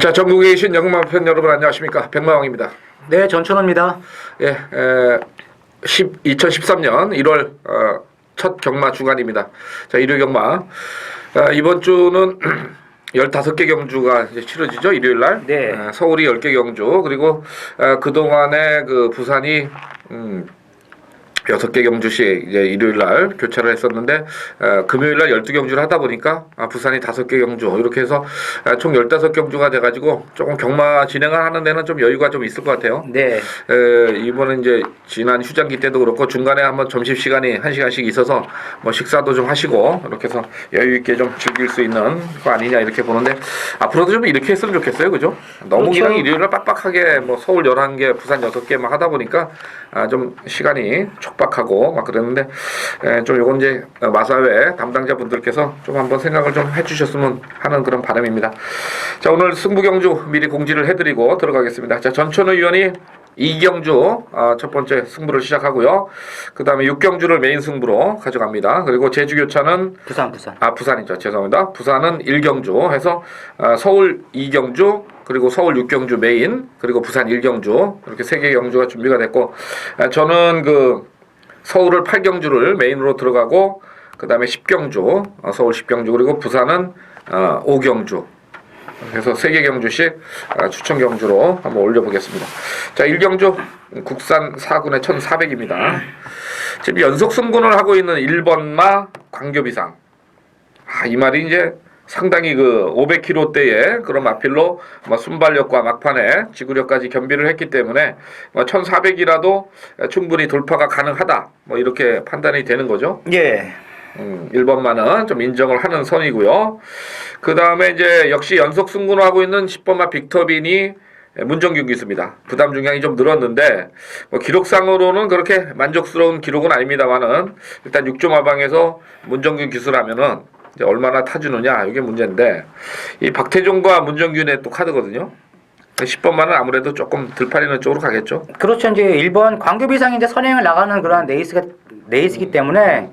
자, 전국에 계신 영웅마편 여러분 안녕하십니까? 백마왕입니다. 네, 전천호입니다. 예, 2013년 1월 첫 경마 주간입니다. 자, 일요 경마. 이번 주는 15개 경주가 이제 치러지죠, 일요일 날. 네. 서울이 10개 경주, 그리고 그동안에 그 부산이 6개 경주씩 이제 일요일 날 교차를 했었는데 금요일 날 12경주를 하다 보니까 부산이 5개 경주 이렇게 해서 총 15경주가 돼 가지고 조금 경마 진행을 하는 데는 좀 여유가 좀 있을 것 같아요. 네. 이번은 이제 지난 휴장기 때도 그렇고 중간에 한번 점심 시간이 1시간씩 있어서 뭐 식사도 좀 하시고 이렇게 해서 여유 있게 좀 즐길 수 있는 거 아니냐 이렇게 보는데 앞으로도 좀 이렇게 했으면 좋겠어요. 그죠? 너무 그렇죠. 그냥 일요일 날 빡빡하게 뭐 서울 11개, 부산 6개만 하다 보니까 좀 시간이 촉박하고 막 그랬는데 좀 요건 이제 마사회 담당자분들께서 좀 한번 생각을 좀 해주셨으면 하는 그런 바람입니다. 자, 오늘 승부경주 미리 공지를 해드리고 들어가겠습니다. 자, 전천후 위원이 2경주 첫 번째 승부를 시작하고요. 그 다음에 6경주를 메인 승부로 가져갑니다. 그리고 제주교차는 부산. 부산이죠. 죄송합니다. 부산은 1경주 해서 서울 2경주 그리고 서울 6경주 메인 그리고 부산 1경주 이렇게 3개 경주가 준비가 됐고 저는 그 서울을 8경주를 메인으로 들어가고 그 다음에 10경주 서울 10경주 그리고 부산은 5경주 그래서 3개 경주씩 추천 경주로 한번 올려보겠습니다. 자, 1경주 국산 4군의 1400입니다. 지금 연속 승군을 하고 있는 1번마 광교비상. 이 말이 이제 상당히 그 500km대의 그런 마필로 순발력과 막판에 지구력까지 겸비를 했기 때문에 1400이라도 충분히 돌파가 가능하다. 뭐 이렇게 판단이 되는 거죠. 예. 1번마는 좀 인정을 하는 선이고요. 그 다음에 이제 역시 연속 승군을 하고 있는 10번마 빅터빈이 문정균 기수입니다. 부담 중량이 좀 늘었는데 뭐 기록상으로는 그렇게 만족스러운 기록은 아닙니다만은 일단 6조 마방에서 문정균 기수라면은 이제 얼마나 타주느냐 이게 문제인데 이 박태종과 문정균의 또 카드거든요. 10번만은 아무래도 조금 들판이는 쪽으로 가겠죠. 그렇죠. 이제 1번 광교비상이 이제 선행을 나가는 그런 레이스이기 때문에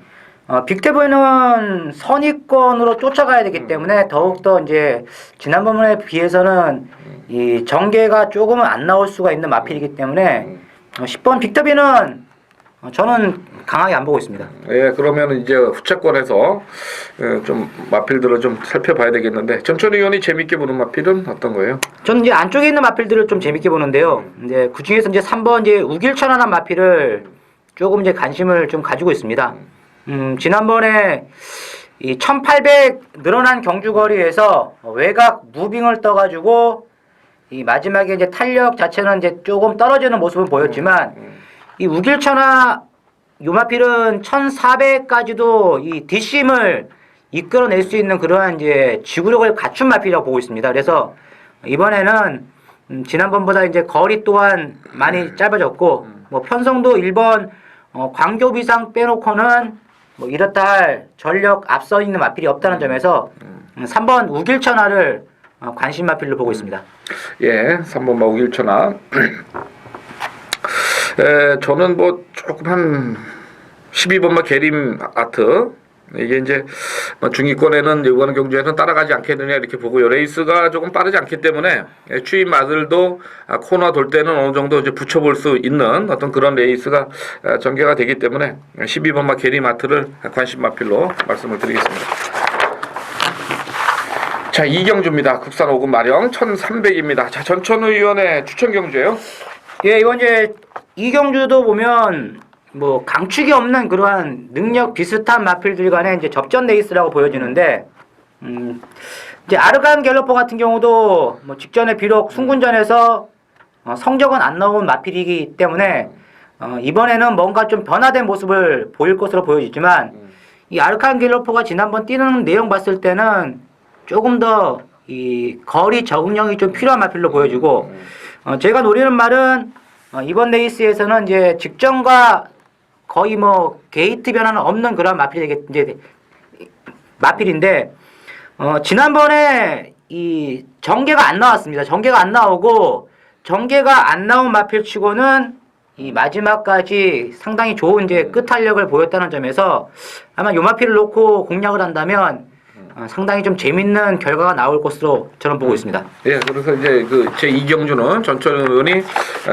빅테브는 선입권으로 쫓아가야 되기 때문에 더욱더 이제 지난번에 비해서는 이 전개가 조금은 안 나올 수가 있는 마필이기 때문에 10번 빅터비는 저는 강하게 안 보고 있습니다. 예, 그러면 이제 후차권에서 좀 마필들을 좀 살펴봐야 되겠는데 전천 의원이 재밌게 보는 마필은 어떤 거예요? 저는 이제 안쪽에 있는 마필들을 좀 재밌게 보는데요. 이제 그 중에서 이제 3번 이제 우길천안한 마필을 조금 이제 관심을 좀 가지고 있습니다. 지난번에 이 1800 늘어난 경주거리에서 외곽 무빙을 떠가지고 이 마지막에 이제 탄력 자체는 이제 조금 떨어지는 모습은 보였지만 이 우길천하 요마필은 1400까지도 이 뒷심을 이끌어낼 수 있는 그러한 이제 지구력을 갖춘 마필이라고 보고 있습니다. 그래서 이번에는 지난번보다 이제 거리 또한 많이 짧아졌고 뭐 편성도 1번 광교비상 빼놓고는 뭐 이렇다 할 전력 앞서 있는 마필이 없다는 점에서 3번 우길천하를 관심 마필로 보고 있습니다. 예, 3번 우길천하. 저는 뭐 조금 한 12번마 계림 아트 이게 이제 중위권에는 이번 경주에는 따라가지 않겠느냐 이렇게 보고요. 레이스가 조금 빠르지 않기 때문에 추임 마들도 코너 돌 때는 어느 정도 이제 붙여볼 수 있는 어떤 그런 레이스가 전개가 되기 때문에 12번마 계림 아트를 관심 마필로 말씀을 드리겠습니다. 자, 2경주입니다. 국산 5군 마령 1300입니다. 자, 전천후 의원의 추천 경주예요. 예, 이번 이제 이경주도 보면 뭐 강축이 없는 그러한 능력 비슷한 마필들 간의 이제 접전 레이스라고 보여지는데 이제 아르간 갤러퍼 같은 경우도 뭐 직전에 비록 순군전에서 성적은 안 나온 마필이기 때문에 이번에는 뭔가 좀 변화된 모습을 보일 것으로 보여지지만 이 아르간 갤러퍼가 지난번 뛰는 내용 봤을 때는 조금 더 이 거리 적응력이 좀 필요한 마필로 보여지고 제가 노리는 말은 이번 레이스에서는 이제 직전과 거의 뭐 게이트 변화는 없는 그런 마필인데 지난번에 이 전개가 안 나왔습니다. 전개가 안 나오고 전개가 안 나온 마필치고는 이 마지막까지 상당히 좋은 이제 끝탄력을 보였다는 점에서 아마 요 마필을 놓고 공략을 한다면 상당히 좀 재밌는 결과가 나올 것으로 저는 보고 있습니다. 예, 그래서 이제 그 제2경주는 전철 의원이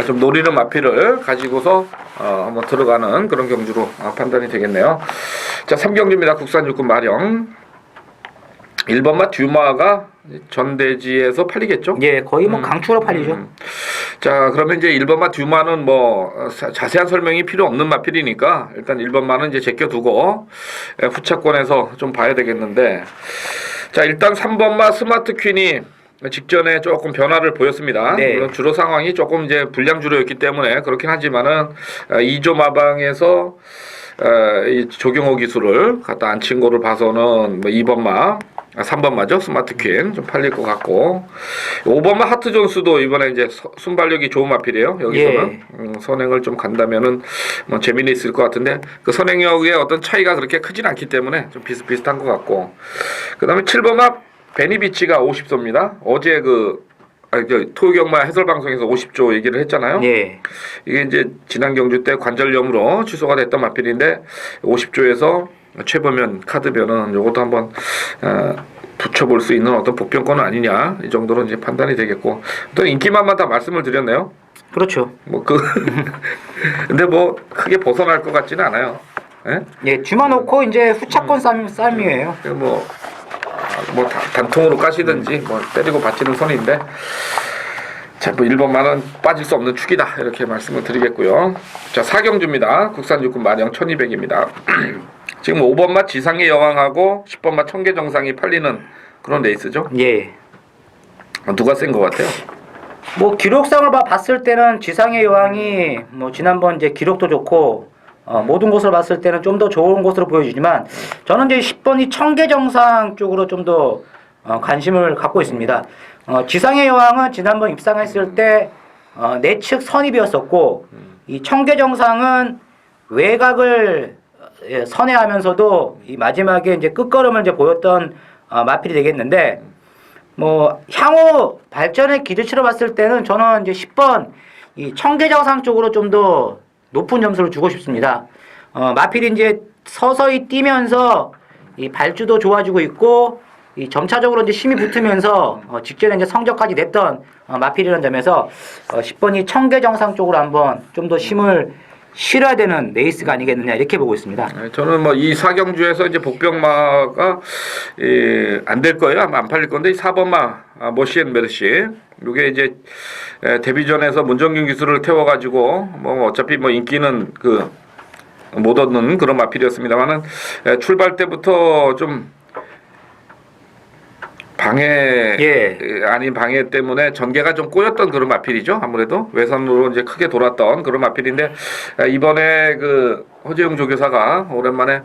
좀 노리는 마필을 가지고서 한번 들어가는 그런 경주로 판단이 되겠네요. 자, 3경주입니다. 국산 육군 마령. 1번마 듀마가 전대지에서 팔리겠죠? 예, 거의 뭐 강추로 팔리죠. 자, 그러면 이제 1번마 듀마는 뭐 자세한 설명이 필요 없는 마필이니까 일단 1번마는 이제 제껴두고 후차권에서 좀 봐야 되겠는데, 자, 일단 3번마 스마트 퀸이 직전에 조금 변화를 보였습니다. 네. 물론 주로 상황이 조금 이제 불량 주로였기 때문에 그렇긴 하지만은 2조 마방에서 이 조경호 기술을 갖다 앉힌 거를 봐서는 뭐 2번마 3번마죠. 스마트 퀸 좀 팔릴 것 같고, 5번마 하트 존스도 이번에 이제 순발력이 좋은 마필이에요. 여기서는 선행을 좀 간다면은 뭐 재미는 있을 것 같은데, 그 선행력의 어떤 차이가 그렇게 크진 않기 때문에 좀 비슷비슷한 것 같고, 그다음에 7번마 베니비치가 50조입니다. 어제 토요경마 해설 방송에서 50조 얘기를 했잖아요. 예. 이게 이제 지난 경주 때 관절염으로 취소가 됐던 마필인데 50조에서 최보면 카드면은 요것도 한번 붙여볼 수 있는 어떤 복병권은 아니냐, 이 정도로 이제 판단이 되겠고, 또 인기만만 다 말씀을 드렸네요. 그렇죠. 근데 뭐 크게 벗어날 것 같지는 않아요. 예? 예, 쥐만 놓고 이제 후차권 싸움이에요. 단통으로 까시든지 뭐 때리고 받치는 선인데, 자, 뭐 1번만은 빠질 수 없는 축이다, 이렇게 말씀을 드리겠고요. 자, 4경주입니다. 국산 육군 마령 1200입니다. 지금 5번마 지상의 여왕하고 10번마 청계정상이 팔리는 그런 레이스죠. 예. 누가 센 것 같아요? 뭐 기록상을 봤을 때는 지상의 여왕이 뭐 지난번 이제 기록도 좋고 모든 것을 봤을 때는 좀 더 좋은 것으로 보여지지만, 저는 이제 10번이 청계정상 쪽으로 좀 더 관심을 갖고 있습니다. 지상의 여왕은 지난번 입상했을 때 내측 선입이었었고, 이 청계정상은 외곽을 선회하면서도 이 마지막에 이제 끝걸음을 이제 보였던 마필이 되겠는데, 뭐 향후 발전의 기대치로 봤을 때는 저는 이제 10번 이 청계정상 쪽으로 좀 더 높은 점수를 주고 싶습니다. 마필이 이제 서서히 뛰면서 이 발주도 좋아지고 있고, 이 점차적으로 이제 힘이 붙으면서 직전에 이제 성적까지 냈던 마필이라는 점에서 10번이 청계정상 쪽으로 한번 좀 더 힘을 실어야 되는 레이스가 아니겠느냐, 이렇게 보고 있습니다. 저는 뭐 이 4경주에서 이제 복병마가 안 될 거예요. 아마 안 팔릴 건데, 4번마 머시앤 메르시, 이게 이제 데뷔전에서 문정균 기술을 태워가지고 뭐 어차피 뭐 인기는 못 얻는 그런 마필이었습니다만은, 출발 때부터 좀 아닌 방해 때문에 전개가 좀 꼬였던 그런 마필이죠. 아무래도 외선으로 이제 크게 돌았던 그런 마필인데, 이번에 허재용 조교사가 오랜만에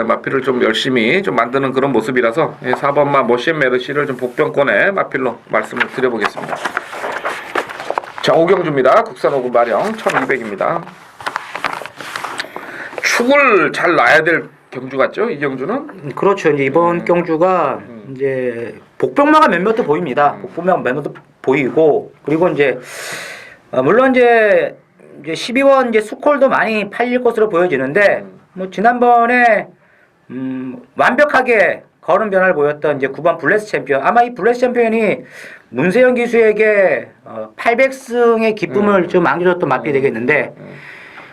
마필을 좀 열심히 좀 만드는 그런 모습이라서 4번마 머시앤 메르시를 좀 복병권의 마필로 말씀을 드려보겠습니다. 자, 5경주입니다. 국산 5군 마령 1200입니다. 축을 잘 놔야 될 경주 같죠? 이 경주는? 그렇죠. 이제 이번 경주가 이제 복병마가 몇몇도 보입니다. 복병마가 몇몇도 보이고, 그리고 이제 물론 이제 12원 이제 수콜도 많이 팔릴 것으로 보여지는데, 뭐 지난번에 완벽하게 걸음 변화를 보였던 이제 9번 블레스 챔피언, 아마 이 블레스 챔피언이 문세영 기수에게 800승의 기쁨을 좀 안겨줬던 마필이 되겠는데,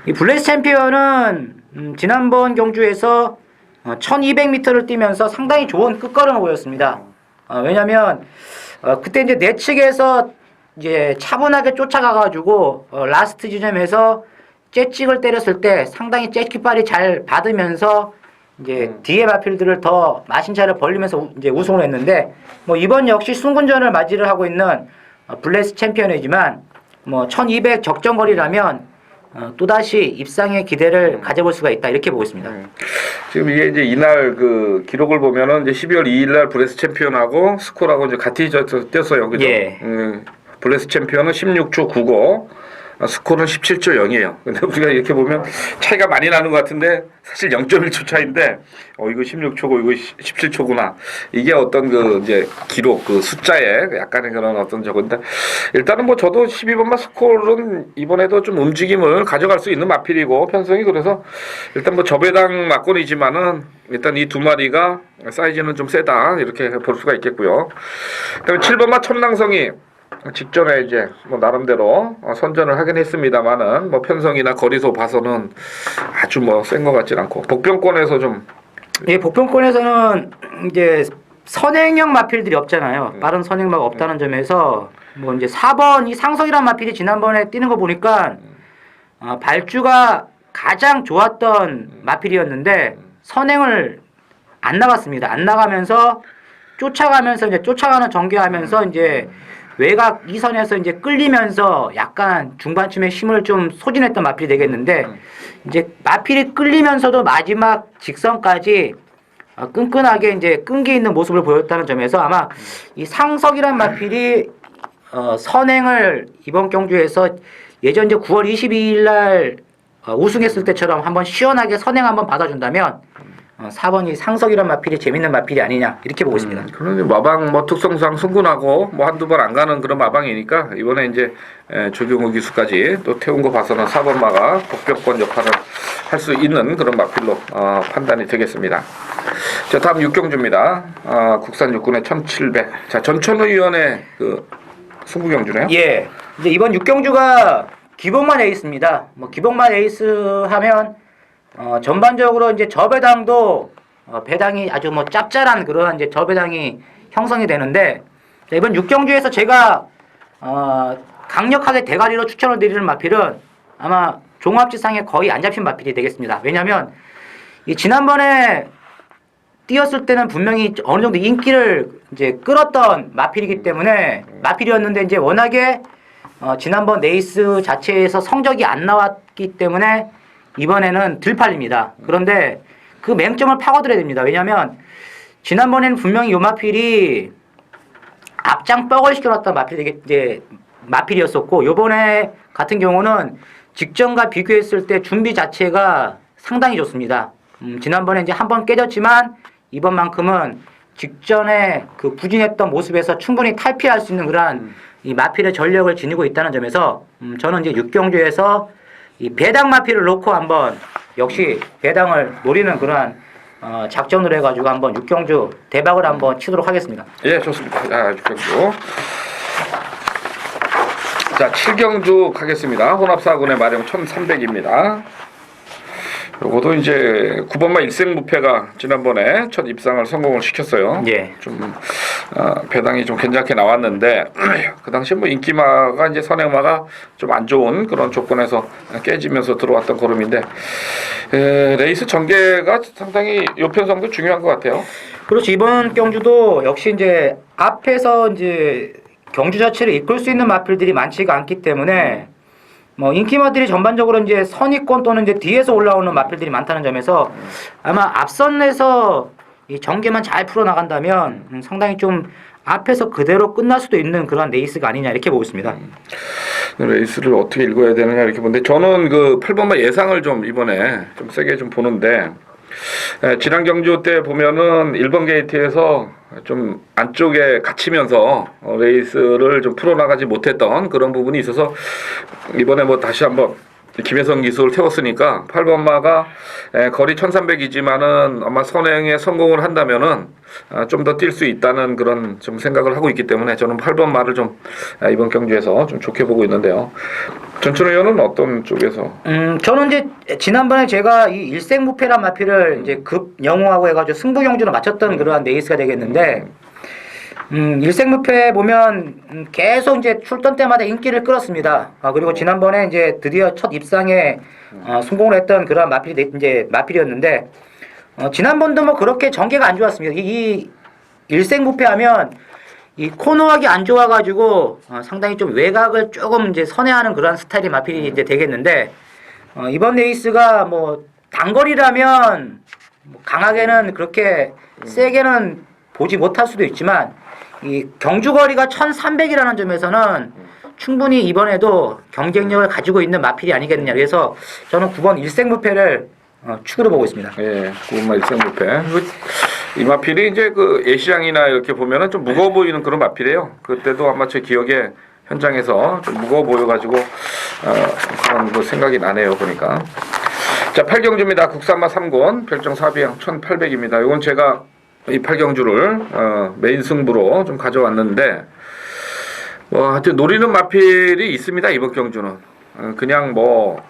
이 블레스 챔피언은 지난번 경주에서 1200m를 뛰면서 상당히 좋은 끝걸음을 보였습니다. 왜냐면 그때 이제 내측에서 이제 차분하게 쫓아가가지고 라스트 지점에서 째찍을 때렸을 때 상당히 째깃발이 잘 받으면서 이제 뒤에 마필들을 더 마신차를 벌리면서 이제 우승을 했는데, 뭐 이번 역시 승군전을 맞이를 하고 있는 블레스 챔피언이지만, 뭐 1200 적정거리라면 또다시 입상의 기대를 가져볼 수가 있다, 이렇게 보고 있습니다. 지금 이게 이제 이날 기록을 보면은 이제 12월 2일 날 블레스 챔피언하고 스콜하고 이제 같이 뛰었어요. 그죠? 예. 블레스 챔피언은 16초 95, 스코어는 17조 0이에요. 근데 우리가 이렇게 보면 차이가 많이 나는 것 같은데 사실 0.1초 차인데 이거 16초고 이거 17초구나. 이게 어떤 그 이제 기록 그 숫자에 약간의 그런 어떤 저건데 일단은 뭐 저도 12번마 스코어는 이번에도 좀 움직임을 가져갈 수 있는 마필이고 편성이 그래서 일단 뭐 저배당 막권이지만은 일단 이 두 마리가 사이즈는 좀 세다 이렇게 볼 수가 있겠고요. 그다음에 7번마 천낭성이 직전에 이제 뭐 나름대로 선전을 하긴 했습니다만은 뭐 편성이나 거리소 봐서는 아주 뭐 센 것 같진 않고 복병권에서 좀 예, 복병권에서는 이제 선행형 마필들이 없잖아요. 빠른 선행마가 없다는 점에서 뭐 이제 4번 이 상석이란 마필이 지난번에 뛰는 거 보니까 발주가 가장 좋았던 마필이었는데 선행을 안 나갔습니다. 안 나가면서 쫓아가면서 이제 쫓아가는 전개하면서 이제 외곽 이선에서 이제 끌리면서 약간 중반쯤에 힘을 좀 소진했던 마필이 되겠는데 이제 마필이 끌리면서도 마지막 직선까지 끈끈하게 이제 끈기 있는 모습을 보였다는 점에서 아마 이 상석이란 마필이 선행을 이번 경주에서 예전 이제 9월 22일 날 우승했을 때처럼 한번 시원하게 선행 한번 받아준다면 4번이 상석이란 마필이 재밌는 마필이 아니냐 이렇게 보고 있습니다. 그런 마방 뭐 특성상 승분하고 뭐 한두 번 안 가는 그런 마방이니까 이번에 이제 조경호 기수까지 또 태운 거 봐서는 4번 마가 복병권 역할을 할 수 있는 그런 마필로 판단이 되겠습니다. 자 다음 6경주입니다. 국산 육군의 1700. 자 전천후 위원회 그 승부경주네요. 예. 이제 이번 6경주가 기복만 에이스입니다. 뭐 기복만 에이스 하면 전반적으로 이제 저배당도 배당이 아주 뭐 짭짤한 그러한 이제 저배당이 형성이 되는데 자, 이번 6경주에서 제가 강력하게 대가리로 추천을 드리는 마필은 아마 종합지상에 거의 안 잡힌 마필이 되겠습니다. 왜냐하면 이 지난번에 뛰었을 때는 분명히 어느 정도 인기를 이제 끌었던 마필이기 때문에 마필이었는데 이제 워낙에 지난번 레이스 자체에서 성적이 안 나왔기 때문에 이번에는 들 팔립니다. 그런데 그 맹점을 파고들어야 됩니다. 왜냐하면 지난번에는 분명히 요 마필이 앞장 뻑을 시켜놨던 마필이었었고 요번에 같은 경우는 직전과 비교했을 때 준비 자체가 상당히 좋습니다. 지난번에 이제 한번 깨졌지만 이번만큼은 직전에 그 부진했던 모습에서 충분히 탈피할 수 있는 그러한 이 마필의 전력을 지니고 있다는 점에서 저는 이제 6경주에서 이 배당 마필을 놓고 한번 역시 배당을 노리는 그러한 작전을 해가지고 한번 6경주 대박을 한번 치도록 하겠습니다. 예, 좋습니다. 자, 6경주. 자, 7경주 가겠습니다. 혼합사군의 마령 1300입니다. 요것도 이제 9번마 일생무패가 지난번에 첫 입상을 성공을 시켰어요. 예. 좀 배당이 좀 괜찮게 나왔는데 그 당시 뭐 인기마가 이제 선행마가 좀 안 좋은 그런 조건에서 깨지면서 들어왔던 걸음인데 레이스 전개가 상당히 요편성도 중요한 것 같아요. 그렇지. 이번 경주도 역시 이제 앞에서 이제 경주 자체를 이끌 수 있는 마필들이 많지가 않기 때문에 뭐 인기마들이 전반적으로 이제 선위권 또는 이제 뒤에서 올라오는 마필들이 많다는 점에서 아마 앞선에서 이 전개만 잘 풀어 나간다면 상당히 좀 앞에서 그대로 끝날 수도 있는 그런 레이스가 아니냐 이렇게 보고 있습니다. 레이스를 어떻게 읽어야 되느냐 이렇게 보는데 저는 그 8번마 예상을 좀 이번에 좀 세게 좀 보는데 지난 경주 때 보면은 1번 게이트에서 좀 안쪽에 갇히면서 레이스를 좀 풀어나가지 못했던 그런 부분이 있어서 이번에 뭐 다시 한번 김혜성 기수를 태웠으니까 8번마가 거리 1300이지만은 아마 선행에 성공을 한다면은 좀 더 뛸 수 있다는 그런 좀 생각을 하고 있기 때문에 저는 8번마를 좀 이번 경주에서 좀 좋게 보고 있는데요. 전천 의원은 어떤 쪽에서? 저는 이제 지난번에 제가 이 일생무패란 마필을 이제 급 영웅하고 해가지고 승부 경주로 맞췄던 그러한 레이스가 되겠는데 일생무패 보면 계속 이제 출전 때마다 인기를 끌었습니다. 그리고 지난번에 이제 드디어 첫 입상에 성공을 했던 그런 마필이었는데 지난번도 뭐 그렇게 전개가 안 좋았습니다. 이 일생무패하면 이 코너하기 안 좋아가지고 상당히 좀 외곽을 조금 이제 선회하는 그런 스타일의 마필이 이제 되겠는데 이번 레이스가 뭐 단거리라면 뭐 강하게는 그렇게 세게는 보지 못할 수도 있지만 이 경주거리가 1300이라는 점에서는 충분히 이번에도 경쟁력을 가지고 있는 마필이 아니겠느냐. 그래서 저는 9번 일생무패를 축으로 보고 있습니다. 예, 9번마 일생무패. 이 마필이 이제 그 예시장이나 이렇게 보면은 좀 무거워 보이는 그런 마필이에요. 그때도 아마 제 기억에 현장에서 좀 무거워 보여가지고 그런 거 생각이 나네요. 보니까. 자, 8경주입니다. 국산마 3권, 별정 4비양 1800입니다. 이건 제가 이 8경주를 메인 승부로 좀 가져왔는데 하여튼 노리는 마필이 있습니다. 이번 경주는 그냥 뭐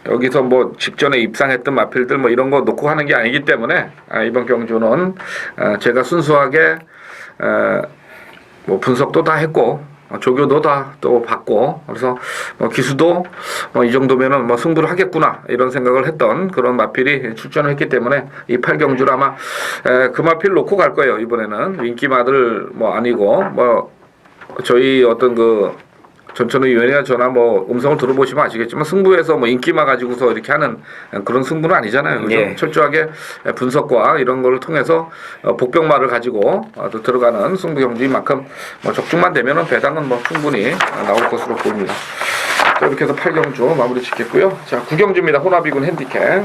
여기서 뭐 직전에 입상했던 마필들 뭐 이런 거 놓고 하는 게 아니기 때문에 이번 경주는 제가 순수하게 뭐 분석도 다 했고 조교도 다 또 받고 그래서 기수도 이 정도면은 뭐 승부를 하겠구나 이런 생각을 했던 그런 마필이 출전을 했기 때문에 이 8경주를 아마 그 마필 놓고 갈 거예요. 이번에는 인기마들 뭐 아니고 뭐 저희 어떤 그 전천후 위원이나 저나 뭐 음성을 들어보시면 아시겠지만 승부에서 뭐 인기마 가지고서 이렇게 하는 그런 승부는 아니잖아요. 그죠? 예. 철저하게 분석과 이런 걸 통해서 복병마를 가지고 또 들어가는 승부 경주인 만큼 뭐 적중만 되면은 배당은 뭐 충분히 나올 것으로 보입니다. 자, 이렇게 해서 8경주 마무리 짓겠고요. 자, 9경주입니다. 혼합이군 핸디캡.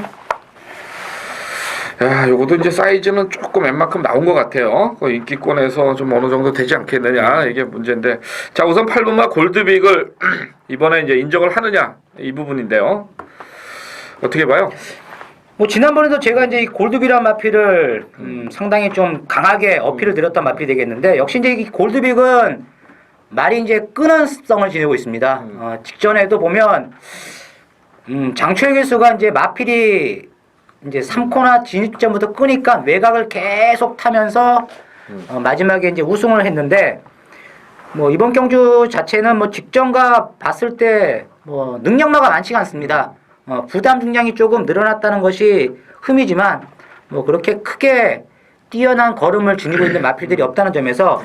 야, 요것도 이제 사이즈는 조금 웬만큼 나온 것 같아요. 그 인기권에서 좀 어느 정도 되지 않겠느냐, 이게 문제인데. 자, 우선 8번마 골드빅을 이번에 이제 인정을 하느냐, 이 부분인데요. 어떻게 봐요? 뭐 지난번에도 제가 이제 이 골드빅이란 마필을 상당히 좀 강하게 어필을 드렸던 마필이 되겠는데 역시 이제 이 골드빅은 말이 이제 끄는 습성을 지니고 있습니다. 직전에도 보면 장초일 교수가 이제 마필이 이제 3코나 진입점부터 끄니까 외곽을 계속 타면서 마지막에 이제 우승을 했는데 뭐 이번 경주 자체는 뭐 직전과 봤을 때 뭐 능력마가 많지가 않습니다. 부담 중량이 조금 늘어났다는 것이 흠이지만 뭐 그렇게 크게 뛰어난 걸음을 지니고 있는 마필들이 없다는 점에서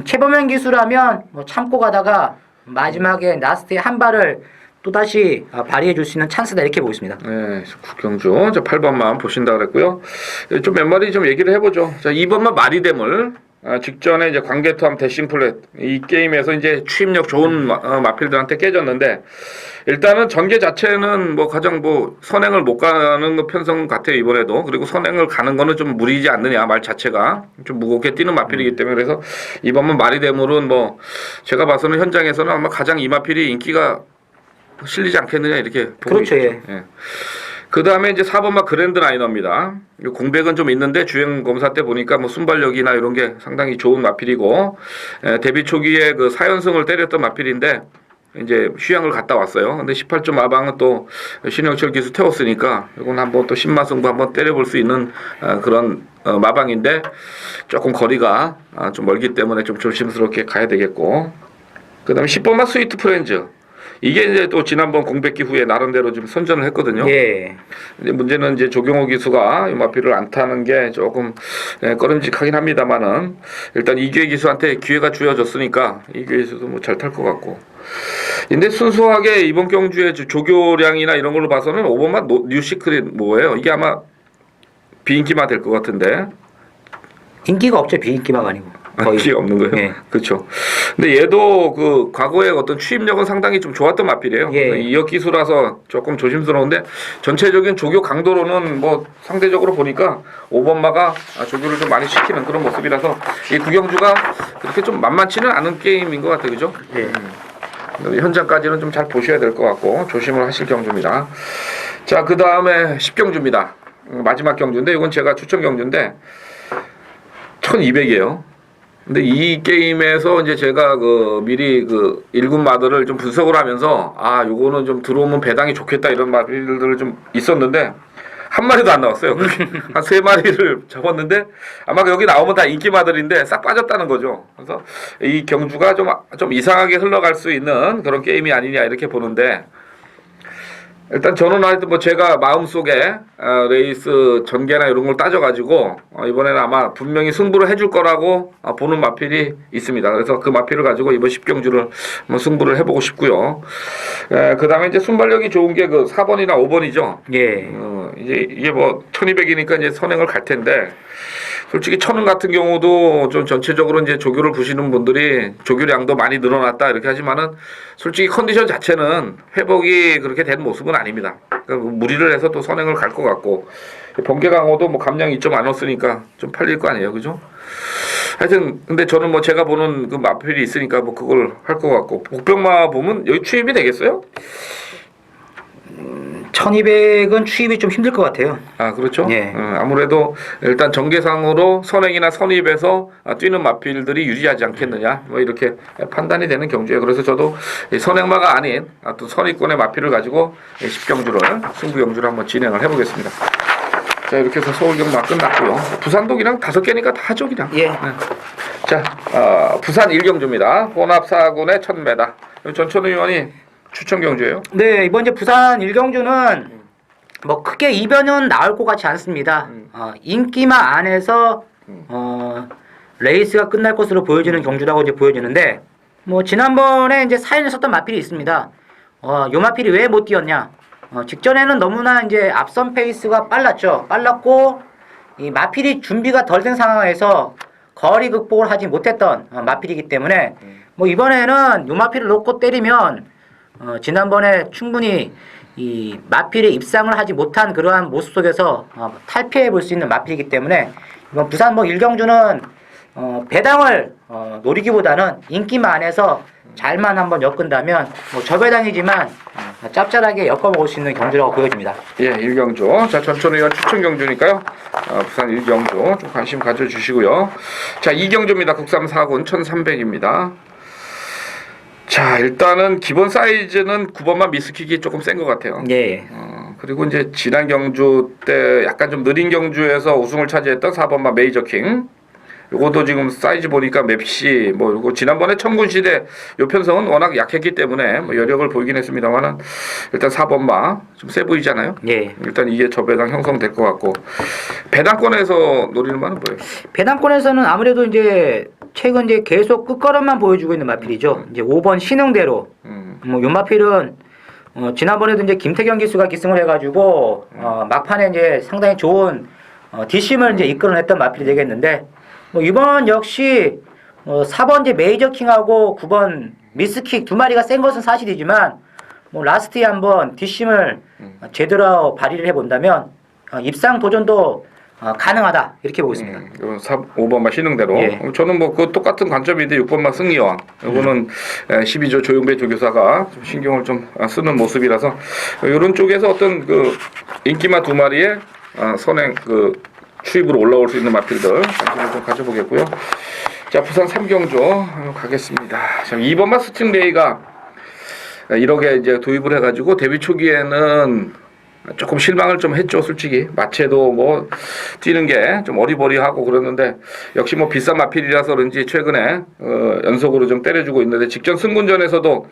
최범현 기수라면 뭐 참고 가다가 마지막에 라스트에 한 발을 또다시 발휘해 줄 수 있는 찬스다 이렇게 보고 있습니다. 네, 9경주. 자, 8번만 보신다 그랬고요. 좀 몇 마디 좀 얘기를 해보죠. 자, 2번만 마리대물. 직전에 이제 광개토함 대싱 플랫. 이 게임에서 이제 추임력 좋은 마필들한테 깨졌는데, 일단은 전개 자체는 뭐 가장 뭐 선행을 못 가는 거 편성 같아요, 이번에도. 그리고 선행을 가는 거는 좀 무리지 않느냐, 말 자체가. 좀 무겁게 뛰는 마필이기 때문에. 그래서 이번만 마리대물은 뭐, 제가 봐서는 현장에서는 아마 가장 이 마필이 인기가 실리지 않겠느냐 이렇게 보고 그렇죠. 있죠. 예. 그 다음에 이제 4번마 그랜드 라이너입니다. 공백은 좀 있는데 주행 검사 때 보니까 뭐 순발력이나 이런 게 상당히 좋은 마필이고 데뷔 초기에 그 4연승을 때렸던 마필인데 이제 휴양을 갔다 왔어요. 근데 18점 마방은 또 신영철 기수 태웠으니까 이건 한번 또 신마승부 한번 때려볼 수 있는 그런 마방인데 조금 거리가 좀 멀기 때문에 좀 조심스럽게 가야 되겠고 그 다음에 10번마 스위트 프렌즈. 이게 이제 또 지난번 공백기 후에 나름대로 좀 선전을 했거든요. 예. 근데 문제는 이제 조경호 기수가 이 마필을 안 타는 게 조금 꺼림직하긴 합니다만은 일단 이규혜 기수한테 기회가 주어졌으니까 이규혜 기수도 뭐 잘 탈 것 같고. 근데 순수하게 이번 경주의 조교량이나 이런 걸로 봐서는 5번만 뉴시크릿 뭐예요? 이게 아마 비인기마 될 것 같은데. 인기가 없죠. 비인기마가 아니고. 거의. 인기가 없는 거예요. 예. 그렇죠. 근데 얘도 그 과거에 어떤 추임력은 상당히 좀 좋았던 마필이에요. 예. 이역 기수라서 조금 조심스러운데 전체적인 조교 강도로는 뭐 상대적으로 보니까 5번마가 조교를 좀 많이 시키는 그런 모습이라서 이 구경주가 그렇게 좀 만만치는 않은 게임인 것 같아요. 그죠? 예. 현장까지는 좀 잘 보셔야 될 것 같고 조심을 하실 경주입니다. 자, 그 다음에 10경주입니다. 마지막 경주인데 이건 제가 추천 경주인데 1200이에요. 근데 이 게임에서 이제 제가 그 미리 그 1군 마들을 좀 분석을 하면서 요거는 좀 들어오면 배당이 좋겠다 이런 마들을 좀 있었는데 한 마리도 안 나왔어요. 한 3마리를 잡았는데 아마 여기 나오면 다 인기 마들인데 싹 빠졌다는 거죠. 그래서 이 경주가 좀 이상하게 흘러갈 수 있는 그런 게임이 아니냐 이렇게 보는데 일단 저는 하여튼 뭐 제가 마음속에 레이스 전개나 이런 걸 따져가지고 이번에는 아마 분명히 승부를 해줄 거라고 보는 마필이 있습니다. 그래서 그 마필을 가지고 이번 10경주를 한번 승부를 해보고 싶고요. 그 다음에 이제 순발력이 좋은 게 그 4번이나 5번이죠. 예. 이제 이게 뭐 1200이니까 이제 선행을 갈 텐데 솔직히 천은 같은 경우도 좀 전체적으로 이제 조교를 보시는 분들이 조교량도 많이 늘어났다 이렇게 하지만은 솔직히 컨디션 자체는 회복이 그렇게 된 모습은 아닙니다. 그러니까 무리를 해서 또 선행을 갈 것 같고 번개강호도 뭐 감량이 2안 왔으니까 좀 팔릴 거 아니에요, 그죠? 하여튼 근데 저는 뭐 제가 보는 그 마필이 있으니까 뭐 그걸 할 것 같고 복병마 보면 여기 추입이 되겠어요? 1200은 추입이 좀 힘들 것 같아요. 아 그렇죠. 예. 아무래도 일단 전개상으로 선행이나 선입에서 뛰는 마필들이 유리하지 않겠느냐 뭐 이렇게 판단이 되는 경주예요. 그래서 저도 이 선행마가 아닌 또 선입권의 마필을 가지고 10경주를 승부 경주를 한번 진행을 해보겠습니다. 자 이렇게 해서 서울경마 끝났고요. 부산독이랑 5개니까 다 하죠 그냥. 예. 네. 자 부산 1경주입니다. 혼합 4군의 1000m. 전천우 의원이 추천 경주예요. 네, 이번 이제 부산 1경주는 뭐 크게 이변은 나올 것 같지 않습니다. 인기마 안에서 레이스가 끝날 것으로 보여지는 경주라고 이제 보여지는데 뭐 지난번에 이제 사연을 썼던 마필이 있습니다. 요 마필이 왜 못 뛰었냐? 직전에는 너무나 이제 앞선 페이스가 빨랐고 이 마필이 준비가 덜 된 상황에서 거리 극복을 하지 못했던 마필이기 때문에 뭐 이번에는 요 마필을 놓고 때리면 지난번에 충분히 이 마필의 입상을 하지 못한 그러한 모습 속에서 탈피해 볼 수 있는 마필이기 때문에 이번 부산 뭐 1경주는 배당을 노리기보다는 인기만 안에서 잘만 한번 엮은다면 뭐 저배당이지만 짭짤하게 엮어먹을 수 있는 경주라고 보여집니다. 예, 1경주. 자, 전천 의원 추천 경주니까요. 부산 1경주 좀 관심 가져주시고요. 자, 2경주입니다. 국삼 4군 1300입니다. 자, 일단은 기본 사이즈는 9번만 미스킥이 조금 센 것 같아요. 예. 그리고 이제 지난 경주 때 약간 좀 느린 경주에서 우승을 차지했던 4번만 메이저킹. 요것도 지금 사이즈 보니까 맵시 뭐 요거 지난번에 청군 시대 요 편성은 워낙 약했기 때문에 뭐 여력을 보이긴 했습니다만은 일단 4번마 좀 세 보이잖아요. 예. 일단 이게 저배당 형성될 것 같고 배당권에서 노리는 바는 뭐예요? 배당권에서는 아무래도 이제 최근 이제 계속 끝걸음만 보여주고 있는 마필이죠. 이제 5번 신흥대로. 뭐 요 마필은 지난번에도 이제 김태경 기수가 기승을 해가지고 막판에 이제 상당히 좋은 뒷심을 이제 이끌어냈던 마필이 되겠는데. 뭐 이번 역시 4번 이제 메이저킹하고 9번 미스킥 두 마리가 센 것은 사실이지만 뭐 라스트에 한번 뒷심을 제대로 발휘를 해본다면 입상 도전도 가능하다 이렇게 보고 있습니다. 5번마 신흥대로. 예. 저는 뭐 그 똑같은 관점인데 6번마 승리왕. 이거는 12조 조용배 조교사가 좀 신경을 좀 쓰는 모습이라서 이런 쪽에서 어떤 그 인기마 두 마리의 선행 그 추입으로 올라올 수 있는 마필들 관심을 좀 가져보겠고요. 자, 부산 3경주 가겠습니다. 자, 2번마 스팅레이가 1억에 이제 도입을 해가지고 데뷔 초기에는 조금 실망을 좀 했죠, 솔직히. 마체도 뭐 뛰는 게 좀 어리버리하고 그러는데 역시 뭐 비싼 마필이라서 그런지 최근에 연속으로 좀 때려주고 있는데 직전 승군전에서도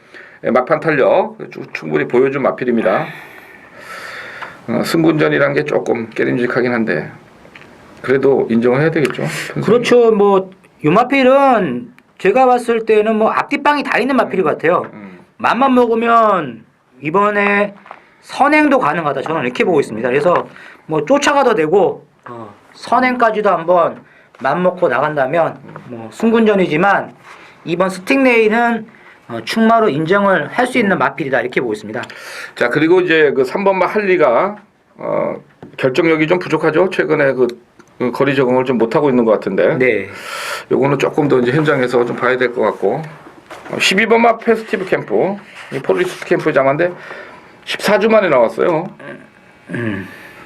막판 탄력 충분히 보여준 마필입니다. 승군전이란 게 조금 깨림직하긴 한데. 그래도 인정을 해야 되겠죠. 그렇죠. 뭐 요 마필은 제가 봤을 때는 뭐 앞뒷방이 다 있는 마필 같아요. 맘만 먹으면 이번에 선행도 가능하다. 저는 이렇게 보고 있습니다. 그래서 뭐 쫓아가도 되고 선행까지도 한번 맘 먹고 나간다면 뭐 승군전이지만 이번 스팅레이는 충마로 인정을 할 수 있는 마필이다. 이렇게 보고 있습니다. 자, 그리고 이제 그 3번마 할리가 결정력이 좀 부족하죠. 최근에 그 거리 적응을 좀 못하고 있는 것 같은데. 네. 요거는 조금 더 이제 현장에서 좀 봐야 될 것 같고. 12번마 페스티브 캠프, 폴리스 캠프 장한데 14주 만에 나왔어요.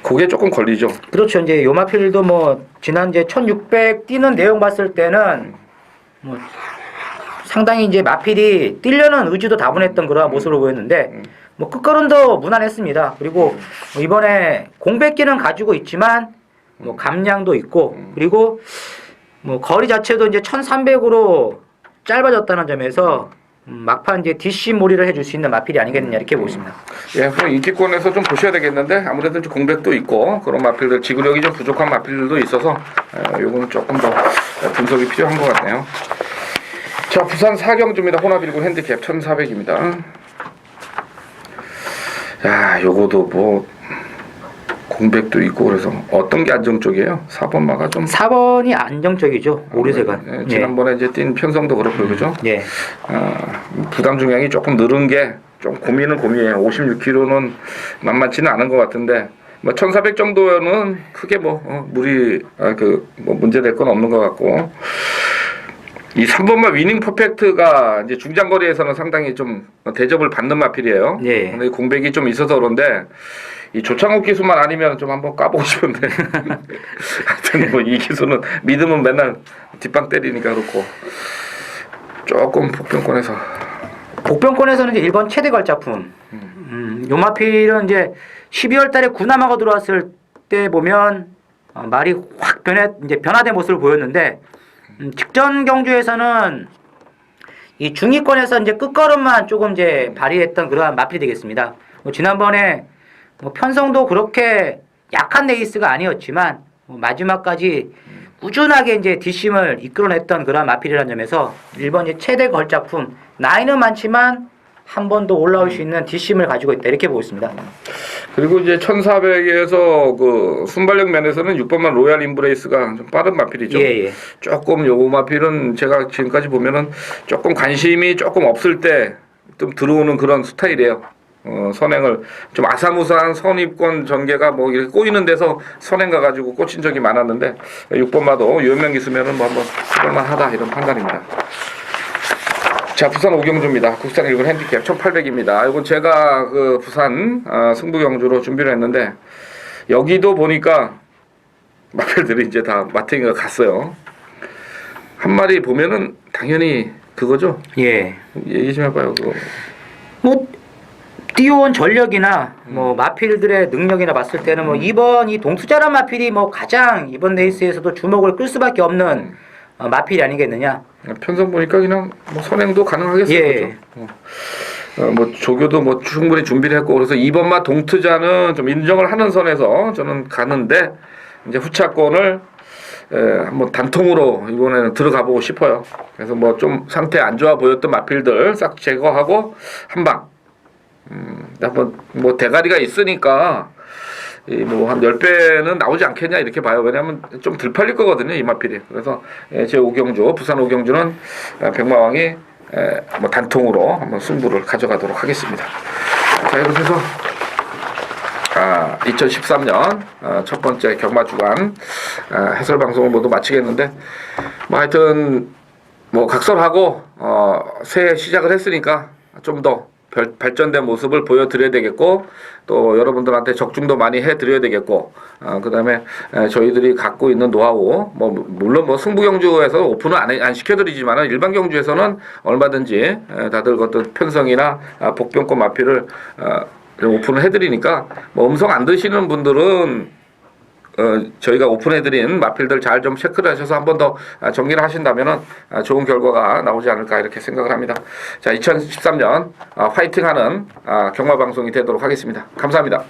그게 조금 걸리죠. 그렇죠. 이제 요 마필도 뭐 지난 이제 1600 뛰는 내용 봤을 때는 뭐 상당히 이제 마필이 뛰려는 의지도 다분했던 그런 모습으로 보였는데 뭐 끝걸음도 무난했습니다. 그리고 뭐 이번에 공백기는 가지고 있지만 뭐 감량도 있고 그리고 뭐 거리 자체도 이제 1300으로 짧아졌다는 점에서 막판 이제 DC 몰이를 해줄 수 있는 마필이 아니겠느냐 이렇게 보고 있습니다. 예, 그럼 인기권에서 좀 보셔야 되겠는데 아무래도 좀 공백도 있고 그런 마필들 지구력이 좀 부족한 마필들도 있어서 요거는 조금 더 분석이 필요한 것 같네요. 자, 부산 4경주입니다. 혼합 1군 핸디캡 1400입니다. 야, 요거도 뭐 공백도 있고 그래서 어떤 게 안정적이에요? 4번마가 좀 4번이 안정적이죠. 오류세가. 예, 지난번에 이제 뛴 편성도 그렇고 그죠? 예. 부담 중량이 조금 늘은 게 좀 고민이에요. 56kg는 만만치는 않은 것 같은데 뭐 1,400 정도는 크게 뭐 무리 뭐 문제 될 건 없는 것 같고 이 3번마 위닝 퍼펙트가 이제 중장거리에서는 상당히 좀 대접을 받는 마필이에요. 예. 근데 공백이 좀 있어서 그런데 이 조창욱 기수만 아니면 좀 한번 까보고 싶은데 하여튼 뭐 이 기수는 믿으면 맨날 뒷방 때리니까 그렇고 조금 복병권에서는 이제 1번 최대 걸작품. 요 마필은 이제 12월 달에 구남하고 들어왔을 때 보면 말이 확 변화된 모습을 보였는데 직전 경주에서는 이 중위권에서 이제 끝걸음만 조금 이제 발휘했던 그러한 마필이 되겠습니다. 지난번에 뭐 편성도 그렇게 약한 레이스가 아니었지만 마지막까지 꾸준하게 이제 뒷심을 이끌어냈던 그런 마필이라는 점에서 1번 이제 최대 걸작품 나이는 많지만 한 번 더 올라올 수 있는 뒷심을 가지고 있다 이렇게 보고 있습니다. 그리고 이제 1,400에서 그 순발력 면에서는 6번만 로얄 임브레이스가 좀 빠른 마필이죠. 예. 조금 요거 마필은 제가 지금까지 보면은 조금 관심이 조금 없을 때 좀 들어오는 그런 스타일이에요. 선행을 좀 아사무사한 선입권 전개가 뭐 이렇게 꼬이는 데서 선행 가가지고 꽂힌 적이 많았는데 6번마도 유연명 기수면은 뭐 한번 해볼만 하다 이런 판단입니다. 자, 부산 오경주입니다. 국산 1군 핸디캡 1800입니다. 이건 제가 그 부산 승부 경주로 준비를 했는데 여기도 보니까 마필들이 이제 다 마탱이가 갔어요. 한 마리 보면은 당연히 그거죠. 예. 얘기 좀 해봐요. 그거. 뭐 뛰어온 전력이나 뭐 마필들의 능력이나 봤을 때는 뭐 이번 이 동투자란 마필이 뭐 가장 이번 레이스에서도 주목을 끌 수밖에 없는 마필이 아니겠느냐. 편성 보니까 그냥 뭐 선행도 가능하겠어요. 예. 그렇죠? 뭐 조교도 뭐 충분히 준비를 했고 그래서 2번마 동투자는 좀 인정을 하는 선에서 저는 가는데 이제 후차권을 한번 단통으로 이번에는 들어가 보고 싶어요. 그래서 뭐 좀 상태 안 좋아 보였던 마필들 싹 제거하고 한방. 한번 뭐 대가리가 있으니까 뭐 한 10배는 나오지 않겠냐 이렇게 봐요. 왜냐하면 좀 덜 팔릴 거거든요 이 마필이. 그래서 제 오경주 부산 오경주는 백마왕이 뭐 단통으로 한번 승부를 가져가도록 하겠습니다. 자 이렇게 해서 2013년 첫 번째 경마 주간 해설 방송을 모두 마치겠는데 뭐 하여튼 뭐 각설하고 새해 시작을 했으니까 좀 더 발전된 모습을 보여드려야 되겠고 또 여러분들한테 적중도 많이 해드려야 되겠고 그다음에 저희들이 갖고 있는 노하우 뭐 물론 뭐 승부경주에서 오픈은 안 시켜드리지만 일반 경주에서는 얼마든지 다들 어떤 편성이나 복병권 마필을 오픈을 해드리니까 뭐 음성 안 드시는 분들은 저희가 오픈해드린 마필들 잘 좀 체크를 하셔서 한 번 더 정리를 하신다면은 좋은 결과가 나오지 않을까 이렇게 생각을 합니다. 자, 2013년 화이팅하는 경마 방송이 되도록 하겠습니다. 감사합니다.